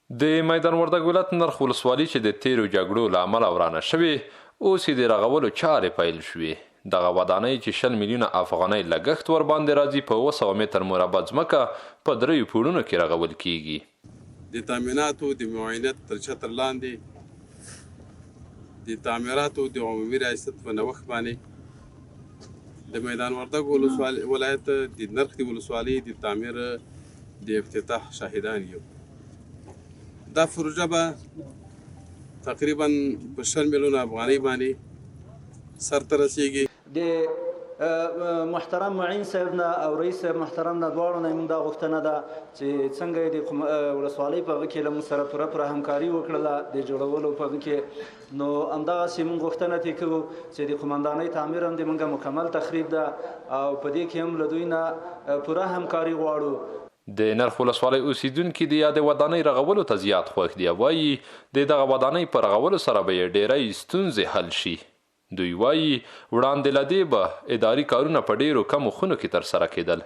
د میدان وردګ ولایت نرخ ولسوالي چې د تیرو جګړو له امله ورانه شوې اوس یې د رغولو چارې پیل شوې. دغه ودانۍ چې 20 میلیونه افغانۍ لګښت ورباندې راځي په 200 متر مربع ځمکه په 3 پوړونو کې رغول کیږي. د تامیناتو د معاینت تر چتر لاندې د تعمیراتو د عمومي ریاست په نوښت باندې د میدان وردګ ولایت د نرخ ولسوالي د تعمیر د افتتاح شاهدان یو. دا پروژه به تقریبا په 20 میلیونه افغانۍ باندې سرته رسیږي. د محترم معین صاحب نه او رئیس صاحب محترم نه دواړو نه موږ دا غوښتنه ده چې څنګه د ولسوالۍ په هغه کې له موږ سره پوره همکاري وکړله د جوړولو په هغه کې، نو همدغسې موږ غوښتنه ترې کوو چې د قمندانۍ تعمیر هم د موږ مکمل تخریب ده او په دې کې هم له دوی نه پوره همکاري غواړو. د نرخ ولسوالۍ اوسیدونکي د یادې ودانۍ رغولو ته زیات خوښ دي. وایي د دغه ودانۍ په رغولو سره به یې ډیری ستونزې حل شي. دوی وایي وړاندې له دې به اداري کارونه په ډیرو کمو خونو کې ترسره کېدل.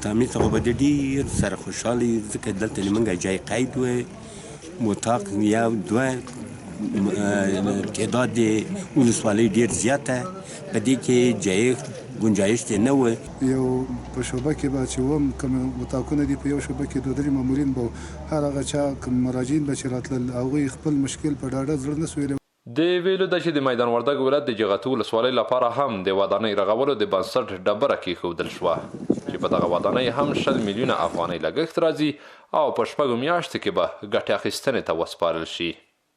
تعمیر څخه به ډېر سره خوشحاله یو ځکه دلته زموږ جای قید و مطاق یا دوه تعداد د ولسوالۍ ډېر زیاته په دې کې جای گنجایش نه و. یو په شعبه کې به چې وم کوم مطاقونه دي په یو شعبه کې 2-3 مامورین به هر هغه چا کوم مراجعین به چې راتلل هغوی خپل مشکل په ډاډه زړه نه سو ویلی. د ویلو ده چې د میدان وردګ ولایت د جغتو ولسوالۍ لپاره هم د ودانۍ رغولو د بنسټ ډبره کېښودل شوه چې په دغه ودانۍ هم 20 میلیونه افغانۍ لګښت راځي او په 6 میاشتو کې به ګټې اخیستنې ته وسپارل شي.